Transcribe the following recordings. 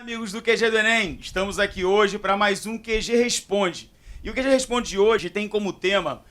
Amigos do QG do Enem, estamos aqui hoje para mais um QG Responde. E o QG Responde de hoje tem como tema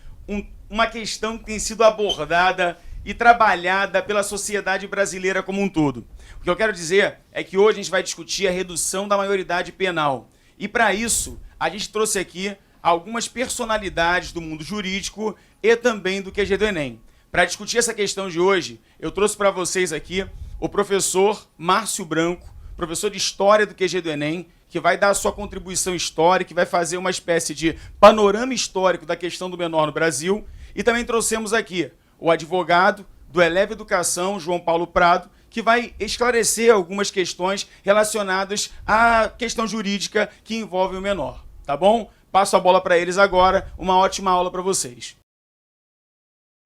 uma questão que tem sido abordada e trabalhada pela sociedade brasileira como um todo. O que eu quero dizer é que hoje a gente vai discutir a redução da maioridade penal. E para isso, a gente trouxe aqui algumas personalidades do mundo jurídico e também do QG do Enem. Para discutir essa questão de hoje, eu trouxe para vocês aqui o professor Márcio Branco, professor de História do QG do Enem, que vai dar a sua contribuição histórica, que vai fazer uma espécie de panorama histórico da questão do menor no Brasil. E também trouxemos aqui o advogado do Eleve Educação, João Paulo Prado, que vai esclarecer algumas questões relacionadas à questão jurídica que envolve o menor. Tá bom? Passo a bola para eles agora. Uma ótima aula para vocês.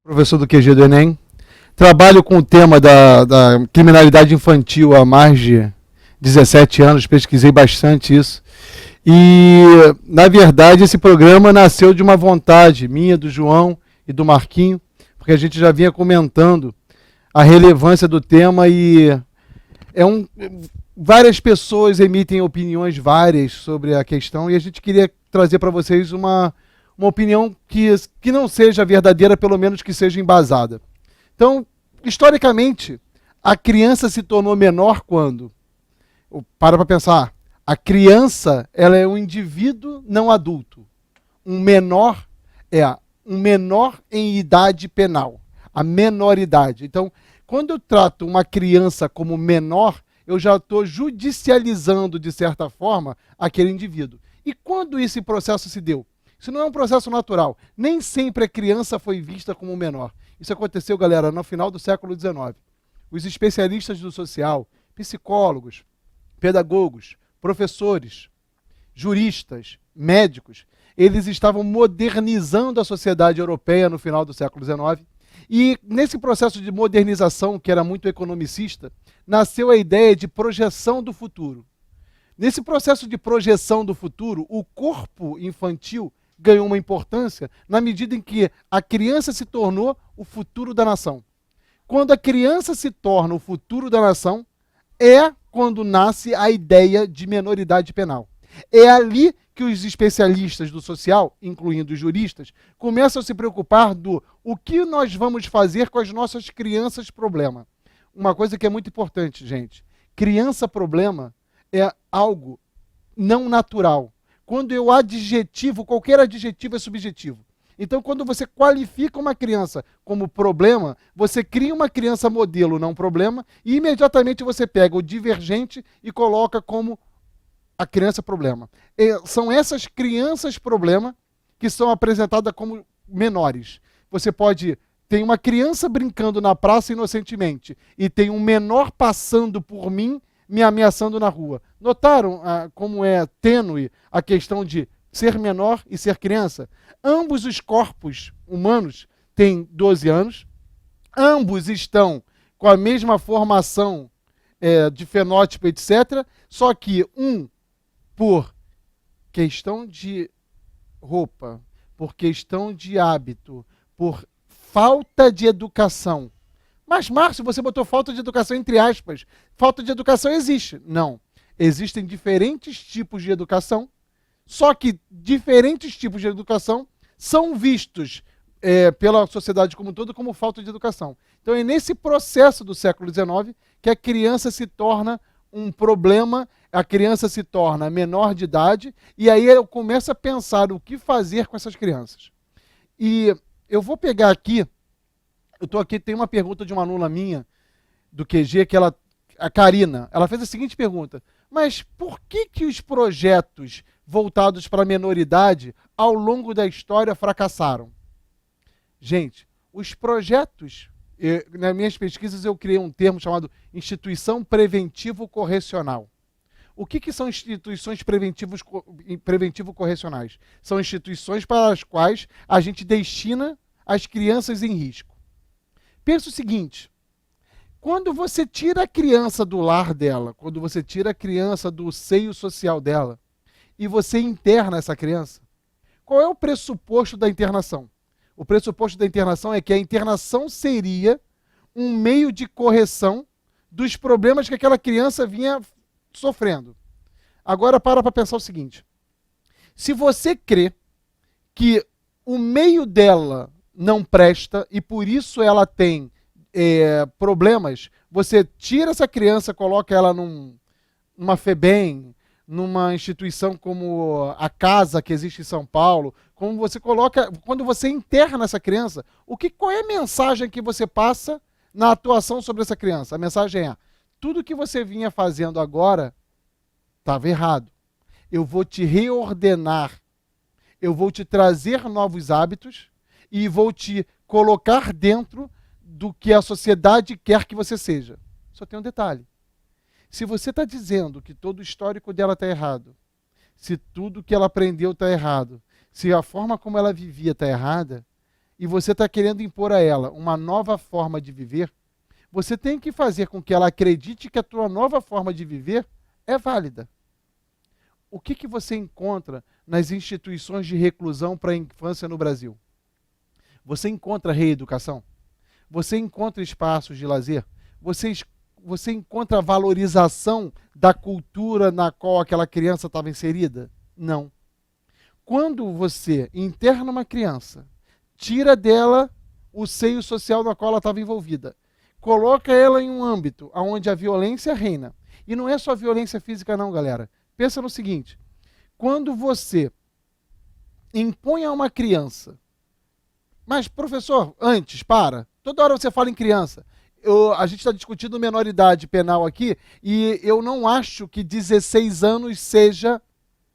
Professor do QG do Enem. Trabalho com o tema da criminalidade infantil há mais de 17 anos, pesquisei bastante isso. E, na verdade, esse programa nasceu de uma vontade minha, do João e do Marquinho, porque a gente já vinha comentando a relevância do tema e várias pessoas emitem opiniões várias sobre a questão e a gente queria trazer para vocês uma opinião que não seja verdadeira, pelo menos que seja embasada. Então, historicamente, a criança se tornou menor quando? Para pensar, a criança ela é um indivíduo não adulto. Um menor é um menor em idade penal, a menoridade. Então, quando eu trato uma criança como menor, eu já estou judicializando, de certa forma, aquele indivíduo. E quando esse processo se deu? Isso não é um processo natural. Nem sempre a criança foi vista como menor. Isso aconteceu, galera, no final do século XIX. Os especialistas do social, psicólogos, pedagogos, professores, juristas, médicos, eles estavam modernizando a sociedade europeia no final do século XIX. E nesse processo de modernização, que era muito economicista, nasceu a ideia de projeção do futuro. Nesse processo de projeção do futuro, o corpo infantil ganhou uma importância na medida em que a criança se tornou o futuro da nação. Quando a criança se torna o futuro da nação, é quando nasce a ideia de menoridade penal. É ali que os especialistas do social, incluindo os juristas, começam a se preocupar do o que nós vamos fazer com as nossas crianças problema. Uma coisa que é muito importante, gente. Criança problema é algo não natural. Quando eu adjetivo, qualquer adjetivo é subjetivo. Então, quando você qualifica uma criança como problema, você cria uma criança modelo, não problema, e imediatamente você pega o divergente e coloca como a criança problema. São essas crianças problema que são apresentadas como menores. Você pode ter uma criança brincando na praça inocentemente e tem um menor passando por mim me ameaçando na rua. Notaram como é tênue a questão de ser menor e ser criança? Ambos os corpos humanos têm 12 anos, ambos estão com a mesma formação de fenótipo, etc., só que um, por questão de roupa, por questão de hábito, por falta de educação. Mas, Márcio, você botou falta de educação entre aspas. Falta de educação existe. Não. Existem diferentes tipos de educação, só que diferentes tipos de educação são vistos pela sociedade como um todo como falta de educação. Então é nesse processo do século XIX que a criança se torna um problema, a criança se torna menor de idade, e aí eu começo a pensar o que fazer com essas crianças. E eu vou pegar aqui, tem uma pergunta de uma aluna minha, do QG, a Karina, ela fez a seguinte pergunta: mas por que os projetos voltados para a menoridade ao longo da história fracassaram? Gente, os projetos, nas minhas pesquisas eu criei um termo chamado instituição preventivo-correcional. O que são instituições preventivo-correcionais? São instituições para as quais a gente destina as crianças em risco. Pensa o seguinte: quando você tira a criança do lar dela, quando você tira a criança do seio social dela, e você interna essa criança, qual é o pressuposto da internação? O pressuposto da internação é que a internação seria um meio de correção dos problemas que aquela criança vinha sofrendo. Agora para pensar o seguinte. Se você crê que o meio dela não presta e por isso ela tem problemas, você tira essa criança, coloca ela numa FEBEM, numa instituição como a Casa que existe em São Paulo, como você coloca, quando você interna essa criança, qual é a mensagem que você passa na atuação sobre essa criança? A mensagem é: tudo que você vinha fazendo agora estava errado. Eu vou te reordenar, eu vou te trazer novos hábitos e vou te colocar dentro do que a sociedade quer que você seja. Só tem um detalhe. Se você está dizendo que todo o histórico dela está errado, se tudo que ela aprendeu está errado, se a forma como ela vivia está errada, e você está querendo impor a ela uma nova forma de viver, você tem que fazer com que ela acredite que a tua nova forma de viver é válida. O que você encontra nas instituições de reclusão para a infância no Brasil? Você encontra reeducação? Você encontra espaços de lazer? Você encontra a valorização da cultura na qual aquela criança estava inserida? Não. Quando você interna uma criança, tira dela o seio social na qual ela estava envolvida, coloca ela em um âmbito onde a violência reina, e não é só violência física não, galera. Pensa no seguinte, quando você impõe a uma criança, mas professor, antes, toda hora você fala em criança, a gente está discutindo menoridade penal aqui, e eu não acho que 16 anos seja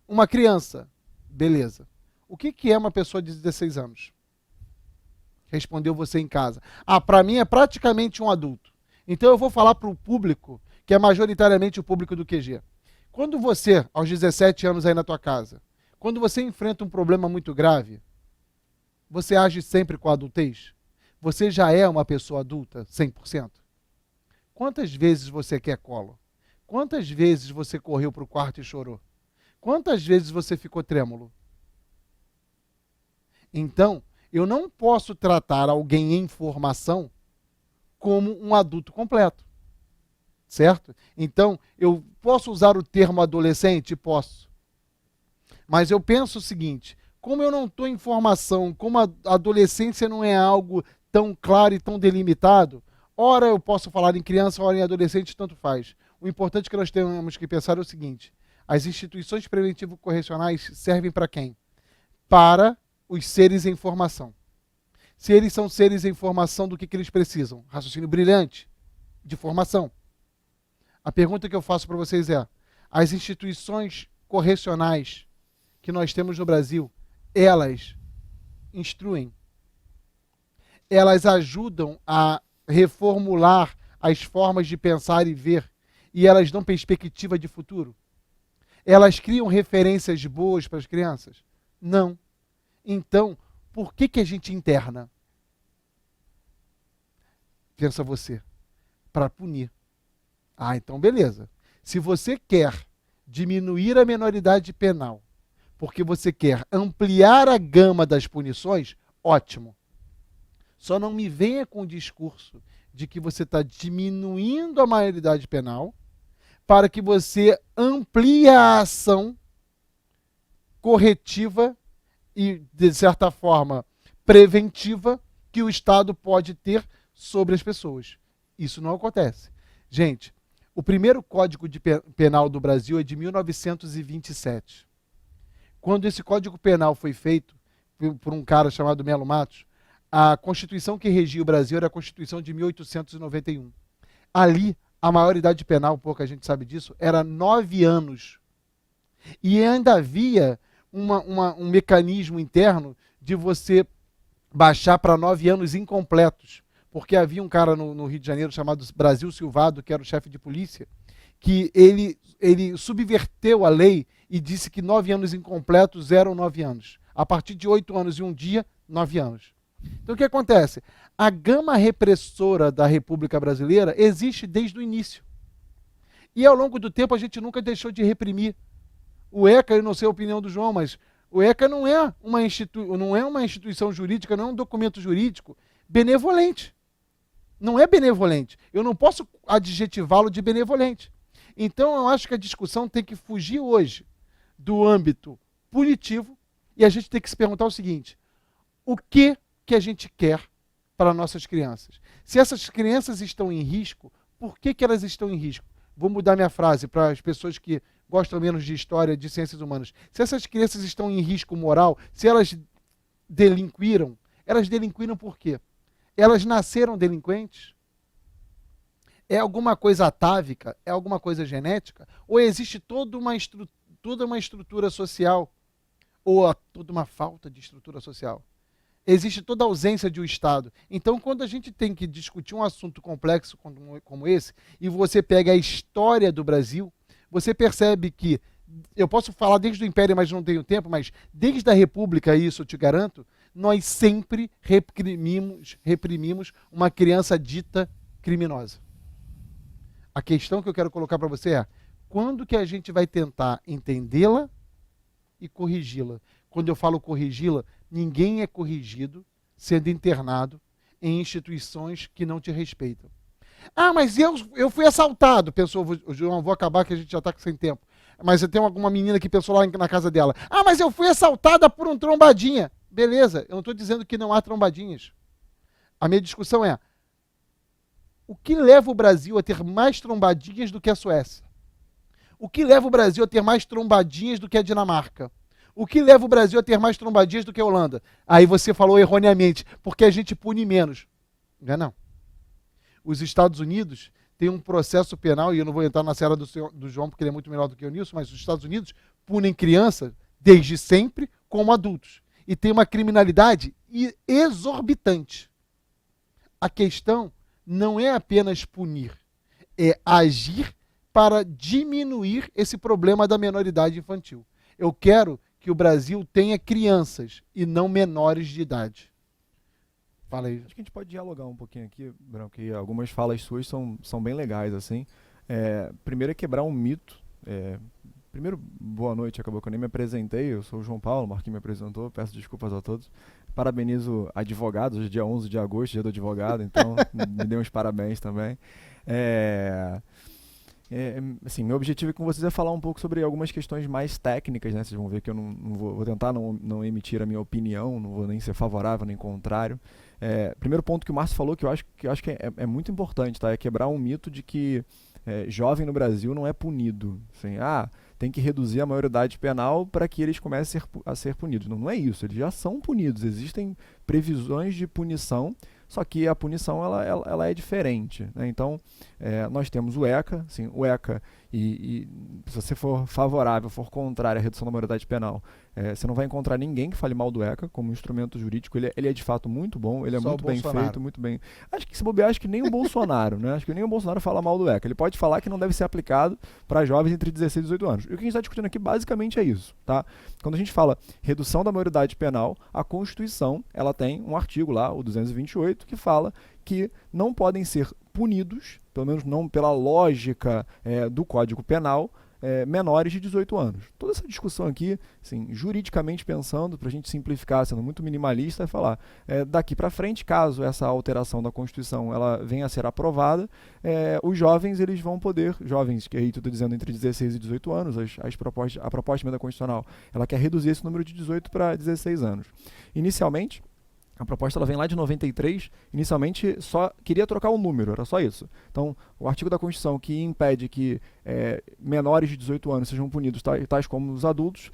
uma criança. Beleza. O que é uma pessoa de 16 anos? Respondeu você em casa. Para mim é praticamente um adulto. Então eu vou falar para o público, que é majoritariamente o público do QG. Quando você, aos 17 anos aí na tua casa, quando você enfrenta um problema muito grave, você age sempre com a adultez? Você já é uma pessoa adulta, 100%? Quantas vezes você quer colo? Quantas vezes você correu para o quarto e chorou? Quantas vezes você ficou trêmulo? Então, eu não posso tratar alguém em formação como um adulto completo. Certo? Então, eu posso usar o termo adolescente? Posso. Mas eu penso o seguinte, como eu não estou em formação, como a adolescência não é algo tão claro e tão delimitado, ora eu posso falar em criança, ora em adolescente, tanto faz. O importante que nós temos que pensar é o seguinte, as instituições preventivo-correcionais servem para quem? Para os seres em formação. Se eles são seres em formação, do que eles precisam? Raciocínio brilhante, de formação. A pergunta que eu faço para vocês é, as instituições correcionais que nós temos no Brasil, elas instruem, elas ajudam a reformular as formas de pensar e ver, e elas dão perspectiva de futuro? Elas criam referências boas para as crianças? Não. Então, por que a gente interna? Pensa você. Para punir. Então beleza. Se você quer diminuir a menoridade penal, porque você quer ampliar a gama das punições, ótimo. Só não me venha com o discurso de que você está diminuindo a maioridade penal para que você amplie a ação corretiva e, de certa forma, preventiva que o Estado pode ter sobre as pessoas. Isso não acontece. Gente, o primeiro Código Penal do Brasil é de 1927. Quando esse Código Penal foi feito por um cara chamado Melo Matos, a Constituição que regia o Brasil era a Constituição de 1891. Ali, a maioridade penal, pouca gente sabe disso, era 9 anos. E ainda havia um mecanismo interno de você baixar para 9 anos incompletos. Porque havia um cara no Rio de Janeiro chamado Brasil Silvado, que era o chefe de polícia, que ele subverteu a lei e disse que 9 anos incompletos eram 9 anos. A partir de 8 anos e um dia, 9 anos. Então o que acontece? A gama repressora da República Brasileira existe desde o início. E ao longo do tempo a gente nunca deixou de reprimir. O ECA, eu não sei a opinião do João, mas o ECA não é uma instituição jurídica, não é um documento jurídico benevolente. Não é benevolente. Eu não posso adjetivá-lo de benevolente. Então, eu acho que a discussão tem que fugir hoje do âmbito punitivo e a gente tem que se perguntar o seguinte: o que a gente quer para nossas crianças? Se essas crianças estão em risco, por que elas estão em risco? Vou mudar minha frase para as pessoas que gostam menos de história, de ciências humanas. Se essas crianças estão em risco moral, se elas delinquiram por quê? Elas nasceram delinquentes? É alguma coisa atávica? É alguma coisa genética? Ou existe toda uma estrutura social? Ou toda uma falta de estrutura social? Existe toda a ausência de um Estado. Então, quando a gente tem que discutir um assunto complexo como esse, e você pega a história do Brasil, você percebe que, eu posso falar desde o Império, mas não tenho tempo, mas desde a República, isso eu te garanto, nós sempre reprimimos uma criança dita criminosa. A questão que eu quero colocar para você é: quando que a gente vai tentar entendê-la e corrigi-la? Quando eu falo corrigi-la, ninguém é corrigido sendo internado em instituições que não te respeitam. Ah, mas eu fui assaltado, pensou o João, vou acabar que a gente já está sem tempo. Mas tem alguma menina que pensou lá na casa dela: ah, mas eu fui assaltada por um trombadinha. Beleza, eu não estou dizendo que não há trombadinhas. A minha discussão é: o que leva o Brasil a ter mais trombadinhas do que a Suécia? O que leva o Brasil a ter mais trombadinhas do que a Dinamarca? O que leva o Brasil a ter mais trombadinhas do que a Holanda? Aí você falou erroneamente, porque a gente pune menos. Não é não. Os Estados Unidos têm um processo penal, e eu não vou entrar na seara do João, porque ele é muito melhor do que eu nisso, mas os Estados Unidos punem crianças desde sempre como adultos. E tem uma criminalidade exorbitante. A questão não é apenas punir, é agir para diminuir esse problema da menoridade infantil. Eu quero que o Brasil tenha crianças e não menores de idade. Fala aí. Acho que a gente pode dialogar um pouquinho aqui, Branco, que algumas falas suas são bem legais, assim. Primeiro é quebrar um mito. Primeiro, boa noite, acabou que eu nem me apresentei, eu sou o João Paulo, o Marquinhos me apresentou, peço desculpas a todos. Parabenizo advogados, hoje é dia 11 de agosto, dia do advogado, então me dê uns parabéns também. Assim, meu objetivo com vocês é falar um pouco sobre algumas questões mais técnicas, né? Vocês vão ver que eu não vou tentar não emitir a minha opinião, não vou nem ser favorável nem contrário. Primeiro ponto que o Márcio falou, que eu acho que é muito importante, tá? É quebrar um mito de que jovem no Brasil não é punido. Assim, tem que reduzir a maioridade penal para que eles comecem a ser punidos. Não é isso, eles já são punidos. Existem previsões de punição, só que a punição ela é diferente, né? Então, nós temos o ECA, assim, o ECA, e se você for favorável, for contrário à redução da maioridade penal, você não vai encontrar ninguém que fale mal do ECA como instrumento jurídico. Ele é de fato muito bom, ele é muito bem feito, muito bem. Acho que se bobear, acho que nem o Bolsonaro, né? Acho que nem o Bolsonaro fala mal do ECA. Ele pode falar que não deve ser aplicado para jovens entre 16 e 18 anos. E o que a gente está discutindo aqui basicamente é isso, tá? Quando a gente fala redução da maioridade penal, a Constituição, ela tem um artigo lá, o 228, que fala que não podem ser punidos, pelo menos não pela lógica do Código Penal, menores de 18 anos. Toda essa discussão aqui, assim, juridicamente pensando, para a gente simplificar, sendo muito minimalista, é falar, daqui para frente, caso essa alteração da Constituição ela venha a ser aprovada, os jovens eles vão poder, jovens, que aí estou dizendo entre 16 e 18 anos, a proposta de emenda constitucional, ela quer reduzir esse número de 18 para 16 anos. Inicialmente, a proposta ela vem lá de 93, inicialmente só queria trocar o número, era só isso. Então, o artigo da Constituição que impede que menores de 18 anos sejam punidos, tais como os adultos,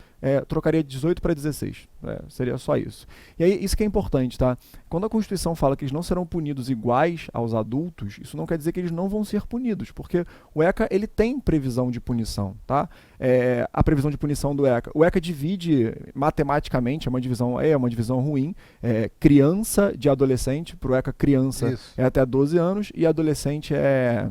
trocaria de 18 para 16. Seria só isso. E aí, isso que é importante, tá? Quando a Constituição fala que eles não serão punidos iguais aos adultos, isso não quer dizer que eles não vão ser punidos, porque o ECA ele tem previsão de punição, tá? A previsão de punição do ECA. O ECA divide matematicamente, é uma divisão ruim, criança de adolescente, para o ECA criança isso. É até 12 anos e adolescente é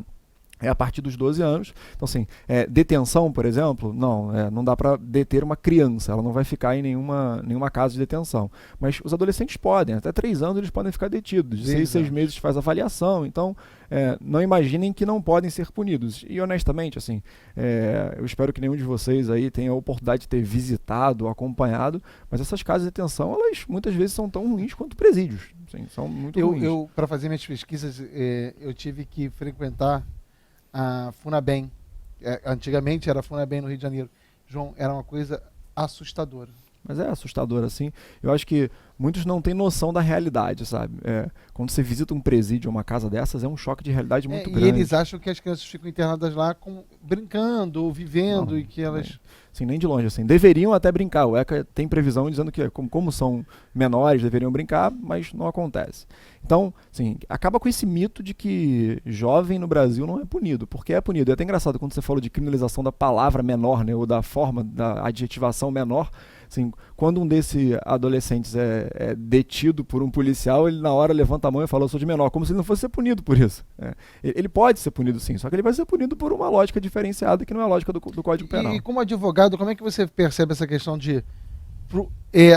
a partir dos 12 anos. Então, assim, detenção, por exemplo, não dá para deter uma criança, ela não vai ficar em nenhuma casa de detenção. Mas os adolescentes podem, até 3 anos eles podem ficar detidos, de 6 meses faz avaliação, então não imaginem que não podem ser punidos. E honestamente, assim, eu espero que nenhum de vocês aí tenha a oportunidade de ter visitado, acompanhado, mas essas casas de detenção, elas muitas vezes são tão ruins quanto presídios. Assim, são muito ruins. Eu para fazer minhas pesquisas, eu tive que frequentar a FUNABEM, antigamente era a FUNABEM no Rio de Janeiro, João, era uma coisa assustadora. Mas é assustador, assim. Eu acho que muitos não têm noção da realidade, sabe? Quando você visita um presídio ou uma casa dessas, é um choque de realidade muito grande. E eles acham que as crianças ficam internadas lá brincando ou vivendo, Não, e que elas... Sim, nem de longe, assim. Deveriam até brincar. O ECA tem previsão dizendo que, como são menores, deveriam brincar, mas não acontece. Então, assim, acaba com esse mito de que jovem no Brasil não é punido, porque é punido. É até engraçado quando você falou de criminalização da palavra menor, né, ou da forma da adjetivação menor. Assim, quando um desses adolescentes é detido por um policial, ele na hora levanta a mão e fala, eu sou de menor, como se ele não fosse ser punido por isso. Ele pode ser punido sim, só que ele vai ser punido por uma lógica diferenciada que não é a lógica do Código Penal. E como advogado, como é que você percebe essa questão de...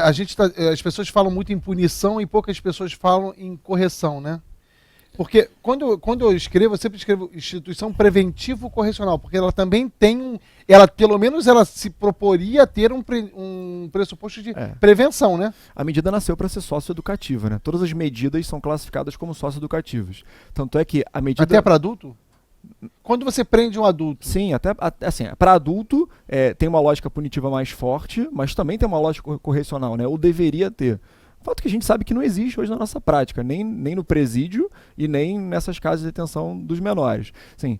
as pessoas falam muito em punição e poucas pessoas falam em correção, né? Porque quando eu escrevo, eu sempre escrevo instituição preventivo-correcional, porque ela também tem pelo menos ela se proporia a ter um pressuposto de prevenção, né? A medida nasceu para ser socioeducativa, né? Todas as medidas são classificadas como socioeducativas. Tanto é que a medida... Até para adulto? Quando você prende um adulto... Sim, até assim, para adulto tem uma lógica punitiva mais forte, mas também tem uma lógica correcional, né? Ou deveria ter. Fato que a gente sabe que não existe hoje na nossa prática, nem no presídio e nem nessas casas de detenção dos menores. Sim,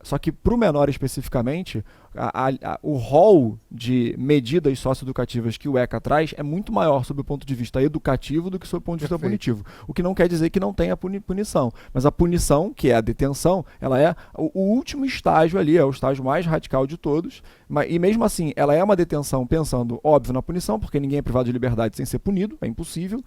só que para o menor especificamente, o rol de medidas socioeducativas que o ECA traz é muito maior sob o ponto de vista educativo do que sob o ponto de vista punitivo. O que não quer dizer que não tenha punição. Mas a punição, que é a detenção, ela é o último estágio ali, é o estágio mais radical de todos. E mesmo assim, ela é uma detenção pensando, óbvio, na punição, porque ninguém é privado de liberdade sem ser punido, é impossível.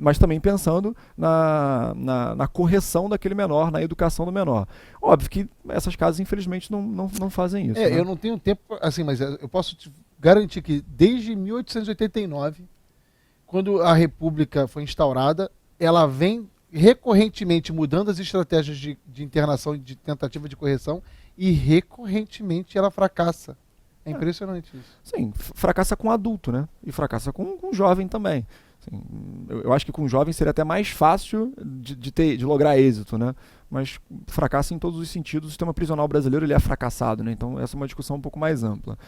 Mas também pensando na correção daquele menor, na educação do menor. Óbvio que essas casas, infelizmente, não fazem isso. Né? Eu não tenho tempo, assim, mas eu posso te garantir que desde 1889, quando a República foi instaurada, ela vem recorrentemente mudando as estratégias de internação e de tentativa de correção, e recorrentemente ela fracassa. É impressionante isso. Sim, fracassa com adulto, né? E fracassa com jovem também. Assim, eu acho que com jovem seria até mais fácil de lograr êxito, né? Mas fracassa em todos os sentidos. O sistema prisional brasileiro ele é fracassado, né? Então essa é uma discussão um pouco mais ampla.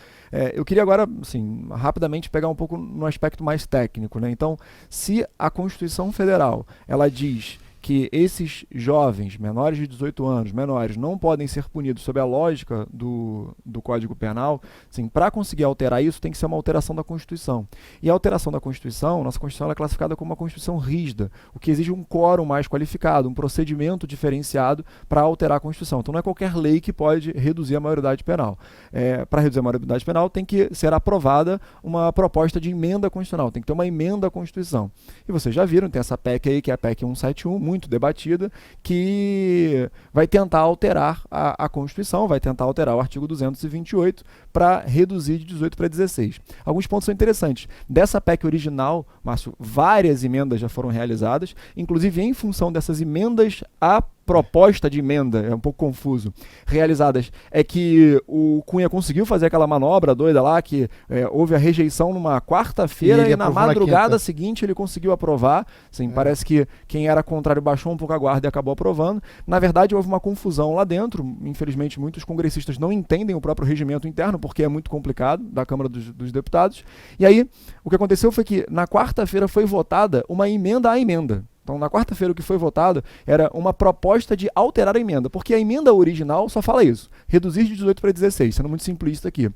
Eu queria agora, assim, rapidamente pegar um pouco no aspecto mais técnico, né? Então, se a Constituição Federal ela diz que esses jovens, menores de 18 anos, menores, não podem ser punidos sob a lógica do Código Penal, assim, para conseguir alterar isso tem que ser uma alteração da Constituição. E a alteração da Constituição, nossa Constituição é classificada como uma Constituição rígida, o que exige um quórum mais qualificado, um procedimento diferenciado para alterar a Constituição. Então não é qualquer lei que pode reduzir a maioridade penal. Para reduzir a maioridade penal tem que ser aprovada uma proposta de emenda constitucional, tem que ter uma emenda à Constituição. E vocês já viram, tem essa PEC aí, que é a PEC 171, muito debatida, que vai tentar alterar a Constituição, vai tentar alterar o artigo 228 para reduzir de 18 para 16. Alguns pontos são interessantes. Dessa PEC original, Márcio, várias emendas já foram realizadas, inclusive em função dessas emendas à proposta de emenda, é um pouco confuso, realizadas, é que o Cunha conseguiu fazer aquela manobra doida lá, que houve a rejeição numa quarta-feira e na madrugada seguinte ele conseguiu aprovar. Assim, parece que quem era contrário baixou um pouco a guarda e acabou aprovando. Na verdade, houve uma confusão lá dentro. Infelizmente, muitos congressistas não entendem o próprio regimento interno, porque é muito complicado, da Câmara dos Deputados. E aí, o que aconteceu foi que na quarta-feira foi votada uma emenda à emenda. Então, na quarta-feira, o que foi votado era uma proposta de alterar a emenda, porque a emenda original só fala isso, reduzir de 18 para 16, sendo muito simplista aqui.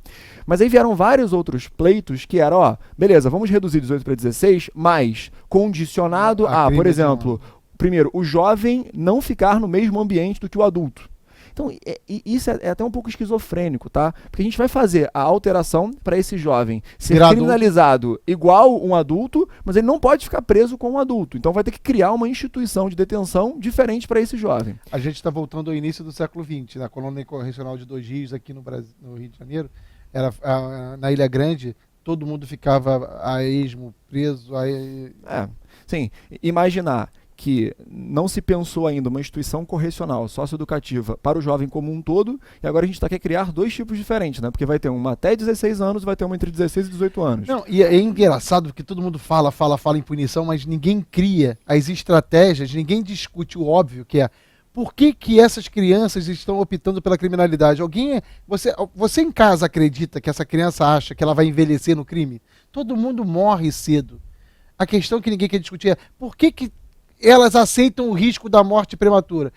Mas aí vieram vários outros pleitos que eram, beleza, vamos reduzir de 18 para 16, mas condicionado a, por exemplo, primeiro, o jovem não ficar no mesmo ambiente do que o adulto. Então, isso é até um pouco esquizofrênico, tá? Porque a gente vai fazer a alteração para esse jovem ser criminalizado igual um adulto, mas ele não pode ficar preso com um adulto. Então, vai ter que criar uma instituição de detenção diferente para esse jovem. A gente está voltando ao início do século XX, na colônia correcional de Dois Rios, aqui no Brasil, no Rio de Janeiro, na Ilha Grande, todo mundo ficava a esmo, preso. Sim, imaginar que não se pensou ainda uma instituição correcional, socioeducativa, para o jovem como um todo, e agora a gente quer criar dois tipos diferentes, né? Porque vai ter uma até 16 anos e vai ter uma entre 16 e 18 anos. Não, e é engraçado porque todo mundo fala em punição, mas ninguém cria as estratégias, ninguém discute o óbvio, que é por que que essas crianças estão optando pela criminalidade? Você em casa acredita que essa criança acha que ela vai envelhecer no crime? Todo mundo morre cedo. A questão que ninguém quer discutir é por que que elas aceitam o risco da morte prematura?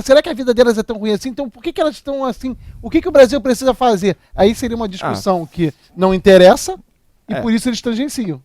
Será que a vida delas é tão ruim assim? Então por que que elas estão assim? O que que o Brasil precisa fazer? Aí seria uma discussão que não interessa e por isso eles tangenciam.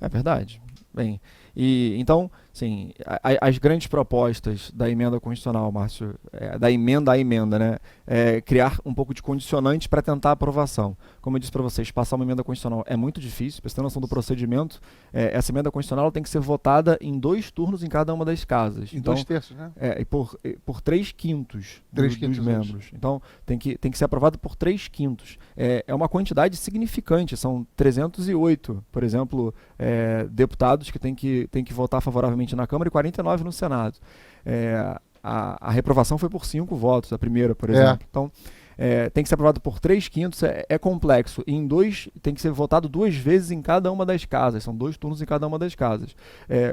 É verdade. Bem, e então, sim, as grandes propostas da emenda constitucional, Márcio, da emenda à emenda, né, é criar um pouco de condicionante para tentar a aprovação. Como eu disse para vocês, passar uma emenda constitucional é muito difícil, para você ter noção do procedimento, essa emenda constitucional tem que ser votada em 2 turnos em cada uma das casas. Em 2/3, né? E por 3/5 dos membros. Então, tem que ser aprovado por 3/5. É uma quantidade significante, são 308, por exemplo, deputados que têm que votar favoravelmente na Câmara e 49 no Senado. A reprovação foi por 5 votos, a primeira, por exemplo. Então, tem que ser aprovado por 3/5, é complexo. E tem que ser votado 2 vezes em cada uma das casas, são 2 turnos em cada uma das casas.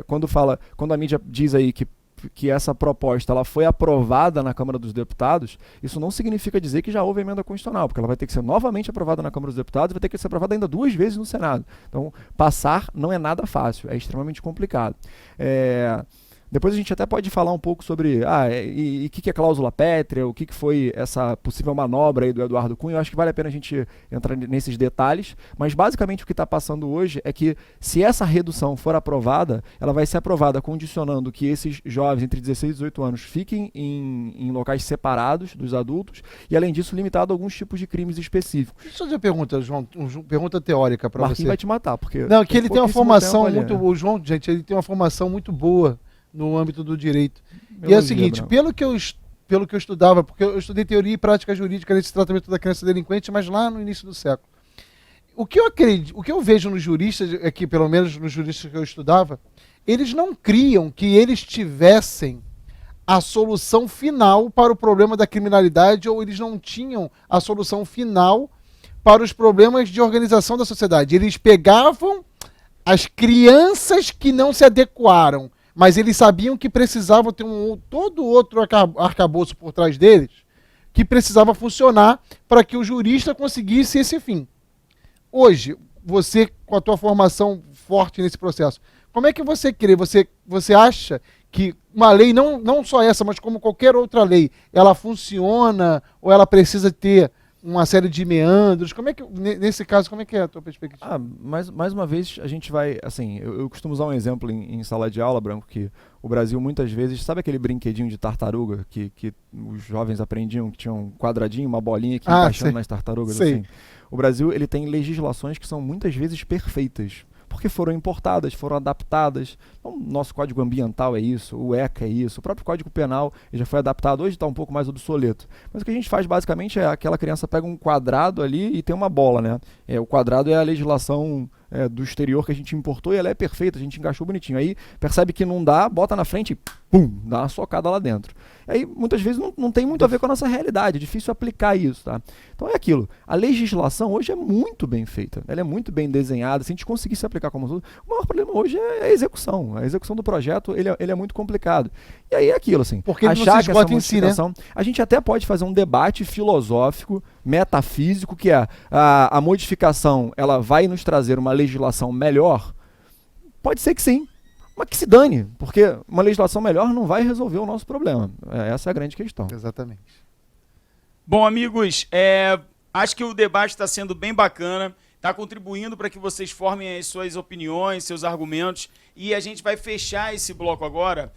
Quando a mídia diz aí que essa proposta ela foi aprovada na Câmara dos Deputados, isso não significa dizer que já houve emenda constitucional, porque ela vai ter que ser novamente aprovada na Câmara dos Deputados e vai ter que ser aprovada ainda 2 vezes no Senado. Então, passar não é nada fácil, é extremamente complicado. Depois a gente até pode falar um pouco sobre o que é cláusula pétrea, o que foi essa possível manobra aí do Eduardo Cunha. Eu acho que vale a pena a gente entrar nesses detalhes, mas basicamente o que está passando hoje é que se essa redução for aprovada, ela vai ser aprovada condicionando que esses jovens entre 16 e 18 anos fiquem em locais separados dos adultos e, além disso, limitado a alguns tipos de crimes específicos. Deixa eu fazer uma pergunta, João, pergunta teórica para você. Marquinhos vai te matar, porque... Não, que ele tem uma formação muito... O João, gente, ele tem uma formação muito boa no âmbito do direito. E é o seguinte, pelo que eu estudava, porque eu estudei teoria e prática jurídica nesse tratamento da criança delinquente, mas lá no início do século. O que eu vejo nos juristas, aqui pelo menos nos juristas que eu estudava, eles não criam que eles tivessem a solução final para o problema da criminalidade, ou eles não tinham a solução final para os problemas de organização da sociedade. Eles pegavam as crianças que não se adequaram, mas eles sabiam que precisavam ter todo outro arcabouço por trás deles, que precisava funcionar para que o jurista conseguisse esse fim. Hoje, você, com a tua formação forte nesse processo, como é que você crê? Você acha que uma lei, não só essa, mas como qualquer outra lei, ela funciona ou ela precisa ter uma série de meandros? Nesse caso, como é que é a tua perspectiva? Mais uma vez, a gente vai, assim, eu costumo usar um exemplo em sala de aula, Branco, que o Brasil muitas vezes, sabe aquele brinquedinho de tartaruga que os jovens aprendiam, que tinha um quadradinho, uma bolinha que ia encaixando nas tartarugas? Assim? O Brasil, ele tem legislações que são muitas vezes perfeitas, porque foram importadas, foram adaptadas. Então, nosso Código Ambiental é isso, o ECA é isso, o próprio Código Penal já foi adaptado, hoje está um pouco mais obsoleto. Mas o que a gente faz basicamente é aquela criança pega um quadrado ali e tem uma bola, né? O quadrado é a legislação do exterior que a gente importou e ela é perfeita, a gente encaixou bonitinho. Aí percebe que não dá, bota na frente e pum, dá uma socada lá dentro. Aí muitas vezes não tem muito a ver com a nossa realidade, é difícil aplicar isso, tá? Então é aquilo, a legislação hoje é muito bem feita, ela é muito bem desenhada, se a gente conseguisse aplicar como tudo, o maior problema hoje é a execução do projeto, ele é muito complicado. E aí é aquilo, assim, porque ele não se esgota em si, né? A gente até pode fazer um debate filosófico, metafísico, que é a modificação, ela vai nos trazer uma legislação melhor? Pode ser que sim, mas que se dane, porque uma legislação melhor não vai resolver o nosso problema. Essa é a grande questão. Exatamente. Bom, amigos, acho que o debate está sendo bem bacana, está contribuindo para que vocês formem as suas opiniões, seus argumentos, e a gente vai fechar esse bloco agora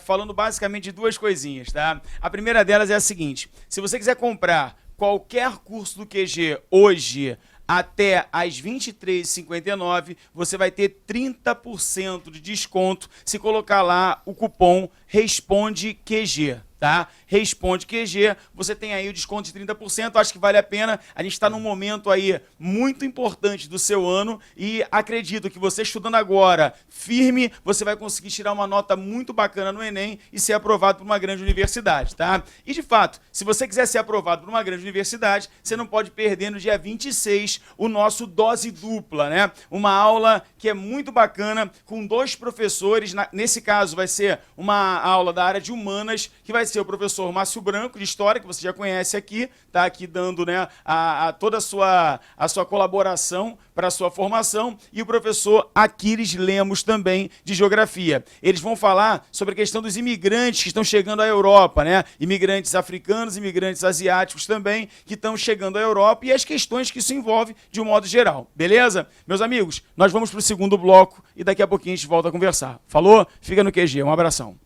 falando basicamente de 2 coisinhas, tá? A primeira delas é a seguinte: se você quiser comprar qualquer curso do QG hoje, até às 23h59, você vai ter 30% de desconto se colocar lá o cupom RESPONDEQG, tá? RESPONDEQG, você tem aí o desconto de 30%, acho que vale a pena. A gente está num momento aí muito importante do seu ano e acredito que você estudando agora firme, você vai conseguir tirar uma nota muito bacana no Enem e ser aprovado por uma grande universidade, tá? E de fato, se você quiser ser aprovado por uma grande universidade, você não pode perder no dia 26 o nosso Dose Dupla, né? Uma aula que é muito bacana, com 2 professores, nesse caso vai ser uma uma aula da área de humanas, que vai ser o professor Márcio Branco, de História, que você já conhece aqui, está aqui dando, né, toda a sua colaboração para a sua formação, e o professor Aquiles Lemos também, de Geografia. Eles vão falar sobre a questão dos imigrantes que estão chegando à Europa, né? Imigrantes africanos, imigrantes asiáticos também, que estão chegando à Europa, e as questões que isso envolve de um modo geral. Beleza? Meus amigos, nós vamos para o segundo bloco e daqui a pouquinho a gente volta a conversar. Falou? Fica no QG. Um abração.